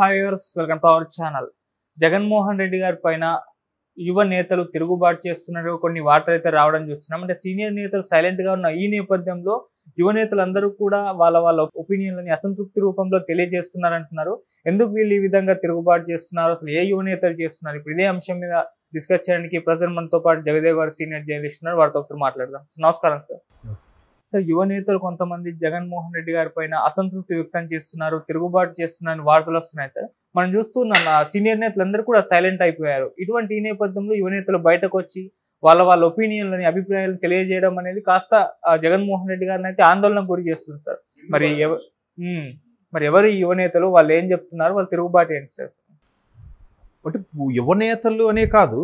హాయర్స్ welcome to our channel. Jaganmohan Reddy గారి పైన యువ నేతలు తిరుగుబాటు చేస్తున్నారు. కొన్ని వార్తలు అయితే రావడం చూస్తున్నాం. అంటే సీనియర్ నేతలు సైలెంట్ గా ఉన్న ఈ నేపథ్యంలో యువ నేతలందరూ కూడా వాళ్ళ ఒపీనియన్లని అసంతృప్తి రూపంలో తెలియజేస్తున్నారు అంటున్నారు. ఎందుకు వీళ్ళు ఈ విధంగా తిరుగుబాటు చేస్తున్నారు, అసలు ఏ యువ నేతలు చేస్తున్నారు? ఇప్పుడు ఇదే అంశం మీద డిస్కస్ చేయడానికి ప్రజెంట్ మనతో పాటు జగదేవ్ గారు సీనియర్ జర్నలిస్ట్ ఉన్నారు. వారితో ఒకసారి మాట్లాడదాం. నమస్కారం సార్. సార్, యువ నేతలు కొంతమంది జగన్మోహన్ రెడ్డి గారి పైన అసంతృప్తి వ్యక్తం చేస్తున్నారు, తిరుగుబాటు చేస్తున్నారని వార్తలు వస్తున్నాయి సార్. మనం చూస్తున్నాం సీనియర్ నేతలందరూ కూడా సైలెంట్ అయిపోయారు. ఇటువంటి ఈ నేపథ్యంలో యువ నేతలు బయటకు వచ్చి వాళ్ళ ఒపీనియన్లని, అభిప్రాయాలను తెలియజేయడం అనేది కాస్త జగన్మోహన్ రెడ్డి గారిని అయితే ఆందోళనకు గురి చేస్తుంది సార్. మరి ఎవరు యువ నేతలు, వాళ్ళు ఏం చెప్తున్నారు, వాళ్ళు తిరుగుబాటు ఏంటి సార్? అంటే యువ నేతలు అనే కాదు,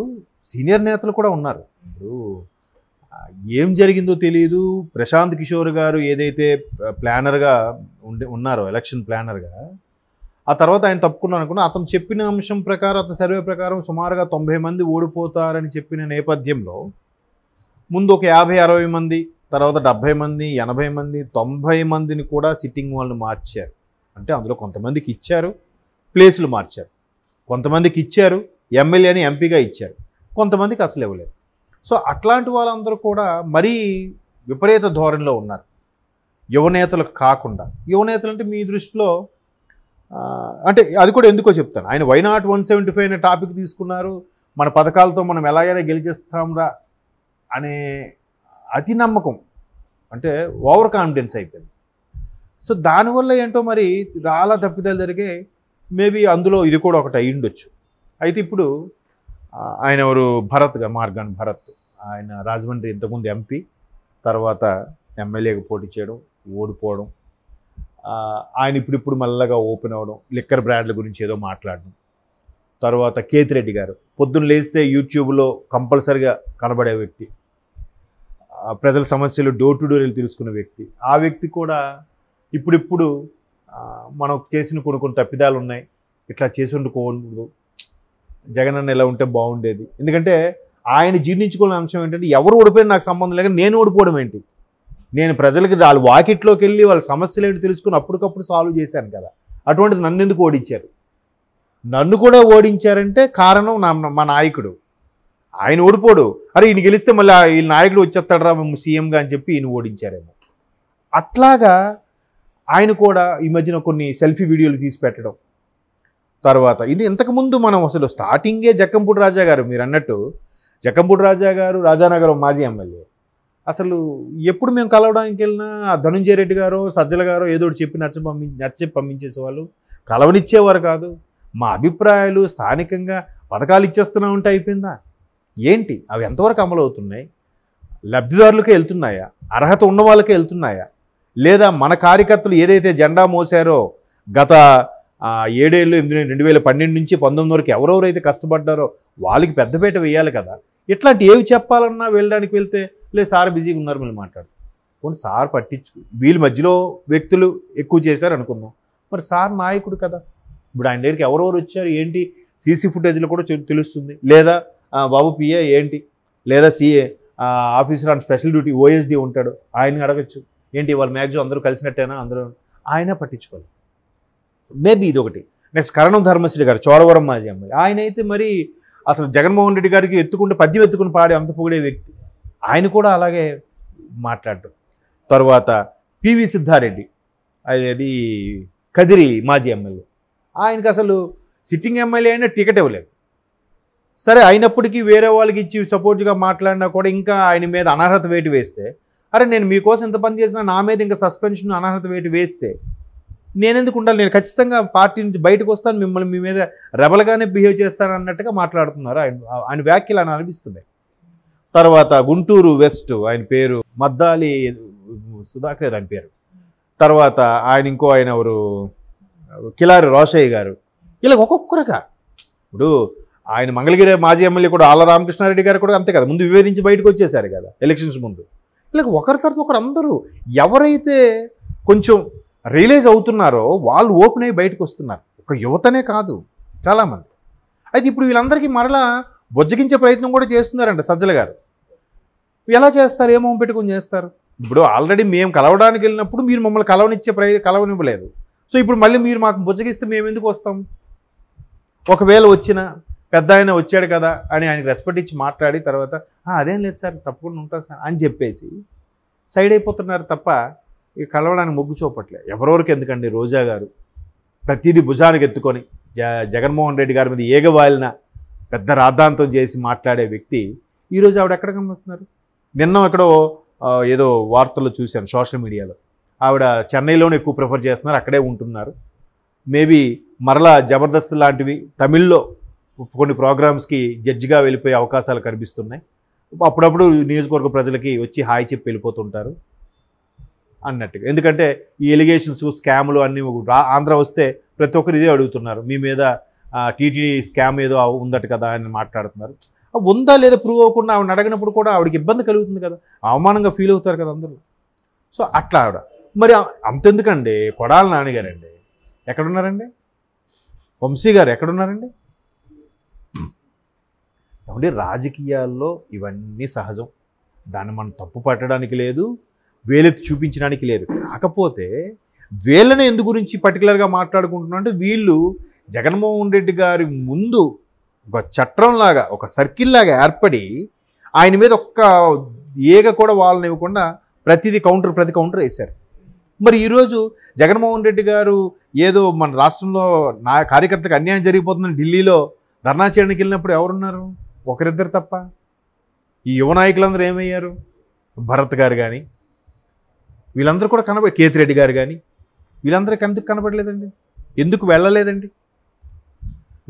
సీనియర్ నేతలు కూడా ఉన్నారు. ఇప్పుడు ఏం జరిగిందో తెలియదు. ప్రశాంత్ కిషోర్ గారు ఏదైతే ప్లానర్గా ఉన్నారో, ఎలక్షన్ ప్లానర్గా, ఆ తర్వాత ఆయన తప్పుకున్నారు అనుకున్నా. అతను చెప్పిన అంశం ప్రకారం, అతని సర్వే ప్రకారం సుమారుగా 90 మంది ఓడిపోతారని చెప్పిన నేపథ్యంలో ముందు ఒక 50-60 మంది, తర్వాత 70 మంది, 80 మంది, 90 మందిని కూడా సిట్టింగ్ వాళ్ళని మార్చారు. అంటే అందులో కొంతమందికి ఇచ్చారు, ప్లేసులు మార్చారు, కొంతమందికి ఇచ్చారు, ఎమ్మెల్యేని ఎంపీగా ఇచ్చారు, కొంతమందికి అసలు ఇవ్వలేదు. సో అట్లాంటి వాళ్ళందరూ కూడా మరీ విపరీత ధోరణిలో ఉన్నారు. యువనేతలు కాకుండా, యువనేతలు అంటే మీ దృష్టిలో అంటే అది కూడా ఎందుకో చెప్తాను. ఆయన వై నాట్ 175 అనే టాపిక్ తీసుకున్నారు. మన పథకాలతో మనం ఎలాగైనా గెలిచేస్తాంరా అనే అతి నమ్మకం, అంటే ఓవర్ కాన్ఫిడెన్స్ అయిపోయింది. సో దానివల్ల ఏంటో మరి చాలా తప్పిదాలు జరిగే. మేబీ అందులో ఇది కూడా ఒకటి అయ్యి ఉండొచ్చు. అయితే ఇప్పుడు ఆయన ఎవరు, మార్గాన్ భరత్, ఆయన రాజమండ్రి ఇంతకుముందు ఎంపీ, తర్వాత ఎమ్మెల్యేగా పోటీ చేయడం, ఓడిపోవడం, ఆయన ఇప్పుడు మళ్ళగా ఓపెన్ అవ్వడం, లిక్కర్ బ్రాండ్ల గురించి ఏదో మాట్లాడడం. తర్వాత కేతిరెడ్డి గారు పొద్దున్న లేస్తే యూట్యూబ్లో కంపల్సరిగా కనబడే వ్యక్తి, ప్రజల సమస్యలు డోర్ టు డోర్ వెళ్ళి తెలుసుకున్న వ్యక్తి. ఆ వ్యక్తి కూడా ఇప్పుడు మనం చేసిన కొన్ని తప్పిదాలు ఉన్నాయి, ఇట్లా చేసి ఉండకూడదు, జగన్ అన్న ఎలా ఉంటే బాగుండేది. ఎందుకంటే ఆయన జీర్ణించుకునే అంశం ఏంటంటే, ఎవరు ఓడిపోయినా నాకు సంబంధం లేక నేను ఓడిపోవడం ఏంటి, నేను ప్రజలకి వాళ్ళ వాకిట్లోకి వెళ్ళి వాళ్ళ సమస్యలు ఏంటి తెలుసుకుని అప్పటికప్పుడు సాల్వ్ చేశాను కదా, అటువంటిది నన్ను ఎందుకు ఓడించారు? నన్ను కూడా ఓడించారంటే కారణం మా నాయకుడు. ఆయన ఓడిపోడు, అరే ఈయన గెలిస్తే మళ్ళీ ఈ నాయకుడు వచ్చేస్తాడరా సీఎంగా అని చెప్పి ఈయన ఓడించారేమో. అట్లాగా ఆయన కూడా ఈ మధ్యన కొన్ని సెల్ఫీ వీడియోలు తీసి పెట్టడం. తర్వాత ఇది ఇంతకుముందు మనం అసలు స్టార్టింగే జక్కంపూడి రాజా గారు, మీరు అన్నట్టు జక్కంపూడి రాజా గారు రాజానగరం మాజీ ఎమ్మెల్యే. అసలు ఎప్పుడు మేము కలవడానికి వెళ్ళినా ధనుంజయ రెడ్డి గారో సజ్జల గారో ఏదో చెప్పి నచ్చ పంపించేసేవాళ్ళు, కలవనిచ్చేవారు కాదు. మా అభిప్రాయాలు స్థానికంగా పథకాలు ఇచ్చేస్తున్నా ఉంటే అయిపోయిందా ఏంటి? అవి ఎంతవరకు అమలు అవుతున్నాయి? లబ్ధిదారులకే వెళ్తున్నాయా? అర్హత ఉన్న వాళ్ళకే వెళ్తున్నాయా? లేదా మన కార్యకర్తలు ఏదైతే జెండా మోసారో గత 7 ఏళ్ళు 2012 నుంచి 19 వరకు ఎవరెవరైతే కష్టపడ్డారో వాళ్ళకి పెద్దపేట వేయాలి కదా. ఇట్లాంటి ఏవి చెప్పాలన్నా వెళ్ళడానికి వెళ్తే లేదు సార్ బిజీగా ఉన్నారు మళ్ళీ మాట్లాడు. కొన్ని సార్ పట్టించుకు, వీళ్ళ మధ్యలో వ్యక్తులు ఎక్కువ చేశారు అనుకుందాం, మరి సార్ నాయకుడు కదా. ఇప్పుడు ఆయన దగ్గరికి ఎవరెవరు వచ్చారు ఏంటి సీసీ ఫుటేజ్లో కూడా తెలుస్తుంది. లేదా బాబు పిఏ ఏంటి, లేదా CA officer on special duty OSD ఉంటాడు, ఆయన్ని అడగచ్చు ఏంటి వాళ్ళ మ్యాక్సిమం అందరూ కలిసినట్టేనా, అందరూ ఆయన పట్టించుకోవాలి. మేబీ ఇది ఒకటి. నెక్స్ట్ కరణం ధర్మశ్రీ గారు, చోడవరం మాజీ ఎమ్మెల్యే, ఆయన అయితే మరి అసలు జగన్మోహన్ రెడ్డి గారికి పద్యం ఎత్తుకుని పాడే అంత పొగిడే వ్యక్తి, ఆయన కూడా అలాగే మాట్లాడటం. తర్వాత పివి సిద్ధారెడ్డి, అది కదిరి మాజీ ఎమ్మెల్యే, ఆయనకి అసలు సిట్టింగ్ ఎమ్మెల్యే అయినా టికెట్ ఇవ్వలేదు. సరే అయినప్పటికీ వేరే వాళ్ళకి ఇచ్చి సపోర్ట్గా మాట్లాడినా కూడా ఇంకా ఆయన మీద అనర్హత వేటు వేస్తే, అరే నేను మీకోసం ఎంత పని చేసినా నా మీద ఇంకా సస్పెన్షన్ అనర్హత వేటు వేస్తే నేనెందుకు ఉండాలి? నేను ఖచ్చితంగా పార్టీ నుంచి బయటకు వస్తాను, మిమ్మల్ని మీ మీద రెబల్గానే బిహేవ్ చేస్తాను అన్నట్టుగా మాట్లాడుతున్నారు. ఆయన వ్యాఖ్యలు అని అనిపిస్తున్నాయి. తర్వాత గుంటూరు వెస్ట్, ఆయన పేరు మద్దాలి సుధాకర్ ఆయన పేరు. తర్వాత ఆయన ఎవరు, కిలారి రోషయ్య గారు, ఇలా ఒక్కొక్కరుగా. ఇప్పుడు ఆయన మంగళగిరి మాజీ ఎమ్మెల్యే కూడా ఆళ్ళ రామకృష్ణారెడ్డి గారు కూడా అంతే కదా, ముందు వివేదించి బయటకు వచ్చేసారు కదా ఎలక్షన్స్ ముందు. ఇలా ఒకరి తర్వాత ఒకరు అందరూ ఎవరైతే కొంచెం రియలైజ్ అవుతున్నారో వాళ్ళు ఓపెన్ అయ్యి బయటకు వస్తున్నారు. ఒక యువతనే కాదు చాలామంది. అయితే ఇప్పుడు వీళ్ళందరికీ మరలా బొజ్జగించే ప్రయత్నం కూడా చేస్తున్నారంట సజ్జల గారు. ఎలా చేస్తారు? ఏమో పెట్టుకొని చేస్తారు. ఇప్పుడు ఆల్రెడీ మేము కలవడానికి వెళ్ళినప్పుడు మీరు మమ్మల్ని కలవనివ్వలేదు. సో ఇప్పుడు మళ్ళీ మీరు మాకు బుజ్జగిస్తే మేము ఎందుకు వస్తాం? ఒకవేళ వచ్చిన పెద్ద ఆయన వచ్చాడు కదా అని ఆయనకి రెస్పెక్ట్ ఇచ్చి మాట్లాడి తర్వాత అదేం లేదు సార్ తప్పకుండా ఉంటాను సార్ అని చెప్పేసి సైడ్ అయిపోతున్నారు తప్ప ఈ కలవడానికి మొగ్గు చూపట్లే. ఎవరెవరికి ఎందుకండి? రోజా గారు ప్రతిదీ భుజానికి ఎత్తుకొని జగన్మోహన్ రెడ్డి గారి మీద ఏగవాలిన పెద్ద రాద్ధాంతం చేసి మాట్లాడే వ్యక్తి ఈరోజు ఆవిడ ఎక్కడ కనిపిస్తున్నారు? నిన్న ఎక్కడో ఏదో వార్తల్లో చూశాను సోషల్ మీడియాలో, ఆవిడ చెన్నైలోనే ఎక్కువ ప్రిఫర్ చేస్తున్నారు, అక్కడే ఉంటున్నారు. మేబీ మరలా జబర్దస్త్ లాంటివి తమిళ్లో కొన్ని ప్రోగ్రామ్స్కి జడ్జిగా వెళ్ళిపోయే అవకాశాలు కనిపిస్తున్నాయి. అప్పుడప్పుడు నియోజకవర్గ ప్రజలకి వచ్చి హాయ్ చెప్పి వెళ్ళిపోతుంటారు అన్నట్టుగా. ఎందుకంటే ఈ ఎలిగేషన్స్ స్కాములు అన్నీ ఆంధ్ర వస్తే ప్రతి ఒక్కరు ఇదే అడుగుతున్నారు, మీ మీద టీటీడీ స్కామ్ ఏదో ఉందట కదా అని మాట్లాడుతున్నారు. ఉందా లేదా ప్రూవ్ అవ్వకుండా ఆవిడని అడిగినప్పుడు కూడా ఆవిడకి ఇబ్బంది కలుగుతుంది కదా, అవమానంగా ఫీల్ అవుతారు కదా అందరూ. సో అట్లా ఆవిడ మరి అంతెందుకండి, కొడాల నాన్నగారండి ఎక్కడున్నారండి? వంశీ గారు ఎక్కడున్నారండి? ఏమంటే రాజకీయాల్లో ఇవన్నీ సహజం, దాన్ని మనం తప్పు పట్టడానికి లేదు, వేలెత్తి చూపించడానికి లేదు. కాకపోతే వీళ్ళని ఎందు గురించి పర్టికులర్గా మాట్లాడుకుంటున్నా అంటే వీళ్ళు జగన్మోహన్ రెడ్డి గారి ముందు ఒక చట్రంలాగా ఒక సర్కిల్ లాగా ఏర్పడి ఆయన మీద ఒక్క ఏగ కూడా వాళ్ళని ఇవ్వకుండా ప్రతి కౌంటర్ వేశారు. మరి ఈరోజు జగన్మోహన్ రెడ్డి గారు ఏదో మన రాష్ట్రంలో నా కార్యకర్తకు అన్యాయం జరిగిపోతుందని ఢిల్లీలో ధర్నా చేయడానికి వెళ్ళినప్పుడు ఎవరున్నారు? ఒకరిద్దరు తప్ప. ఈ యువ నాయకులందరూ ఏమయ్యారు? భరత్ గారు కానీ వీళ్ళందరూ కూడా కేతిరెడ్డి గారు కానీ వీళ్ళందరికీ ఎందుకు కనబడలేదండి? ఎందుకు వెళ్ళలేదండి?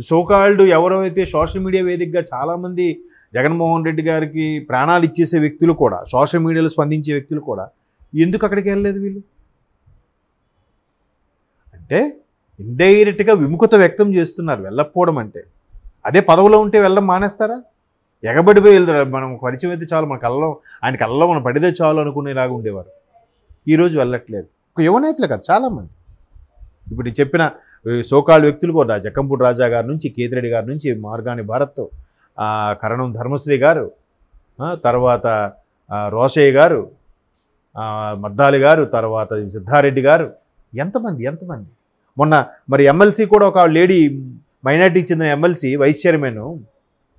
సోకాల్డ్ ఎవరైతే సోషల్ మీడియా వేదికగా చాలామంది జగన్మోహన్ రెడ్డి గారికి ప్రాణాలు ఇచ్చేసే వ్యక్తులు కూడా, సోషల్ మీడియాలో స్పందించే వ్యక్తులు కూడా ఎందుకు అక్కడికి వెళ్ళలేదు వీళ్ళు? అంటే ఇండైరెక్ట్గా విముఖత వ్యక్తం చేస్తున్నారు వెళ్ళకపోవడం అంటే. అదే పదవిలో ఉంటే వెళ్ళడం మానేస్తారా? ఎగబడిపోయి వెళ్తారు. మనం పరిచయం అయితే చాలు, మన కళ్ళలో ఆయన కళ్ళలో మనం పడితే చాలు అనుకునేలాగా ఉండేవారు. ఈరోజు వెళ్ళట్లేదు. ఒక యువనేతలు కాదు చాలామంది. ఇప్పుడు నేను చెప్పిన సోకాళ్ళ వ్యక్తులు కూడా జక్కంపూడి రాజా గారి నుంచి, కేతిరెడ్డి గారి నుంచి, మార్గాని భారత్, కరణం ధర్మశ్రీ గారు, తర్వాత రోషయ్య గారు, మద్దాలి గారు, తర్వాత సిద్ధారెడ్డి గారు, ఎంతమంది మొన్న మరి ఎమ్మెల్సీ కూడా ఒక లేడీ మైనార్టీకి చెందిన ఎమ్మెల్సీ వైస్ చైర్మన్,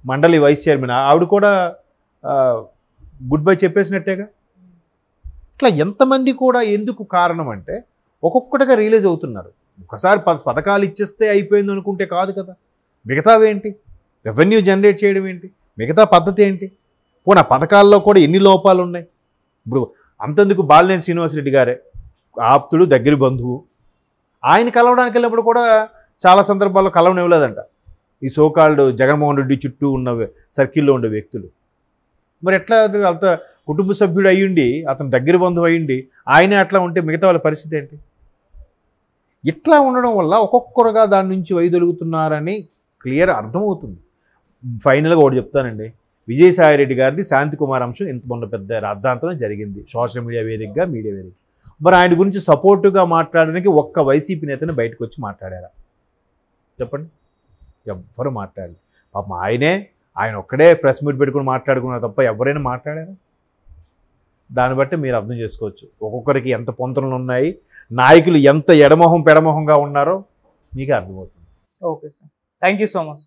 మండలి వైస్ చైర్మన్, ఆవిడ కూడా గుడ్ బై చెప్పేసినట్టేగా. ఇట్లా ఎంతమంది కూడా ఎందుకు కారణం అంటే ఒక్కొక్కటిగా రిలీజ్ అవుతున్నారు. ఒకసారి పథకాలు ఇచ్చేస్తే అయిపోయింది అనుకుంటే కాదు కదా. మిగతావేంటి? రెవెన్యూ జనరేట్ చేయడం ఏంటి? మిగతా పద్ధతి ఏంటి? పోనీ ఆ పథకాల్లో కూడా ఎన్ని లోపాలు ఉన్నాయి? ఇప్పుడు అంతెందుకు బాలినేని శ్రీనివాసరెడ్డి గారే ఆప్తుడు, దగ్గర బంధువు, ఆయన కలవడానికి వెళ్ళినప్పుడు కూడా చాలా సందర్భాల్లో కలవనివ్వలేదంట ఈ సోకాల్డ్ జగన్మోహన్ రెడ్డి చుట్టూ ఉన్న సర్కిల్లో ఉండే వ్యక్తులు. మరి ఎట్లా అంత కుటుంబ సభ్యుడు అయ్యుండి, అతను దగ్గర బంధువు అయ్యుండి ఆయనే అట్లా ఉంటే మిగతా వాళ్ళ పరిస్థితి ఏంటి? ఇట్లా ఉండడం వల్ల ఒక్కొక్కరుగా దాని నుంచి వైదొలుగుతున్నారని క్లియర్ అర్థమవుతుంది. ఫైనల్గా ఒకటి చెప్తానండి, విజయసాయిరెడ్డి గారిది శాంతికుమార్ అంశం ఇంత మొన్న పెద్ద రాద్ధాంతం జరిగింది సోషల్ మీడియా వేదికగా, మీడియా వేదిక. మరి ఆయన గురించి సపోర్టుగా మాట్లాడడానికి ఒక్క వైసీపీ నేతని బయటకు వచ్చి మాట్లాడారా? చెప్పండి, ఎవ్వరు మాట్లాడారు. పాపం ఆయన ఒక్కడే ప్రెస్ మీట్ పెట్టుకుని మాట్లాడుకున్నారు తప్ప ఎవరైనా మాట్లాడారా? దాన్ని బట్టి మీరు అర్థం చేసుకోవచ్చు ఒక్కొక్కరికి ఎంత పొంతనలు ఉన్నాయి, నాయకులు ఎంత ఎడమొహం పెడమొహంగా ఉన్నారో మీకు అర్థమవుతుంది. Okay sir, thank you so much.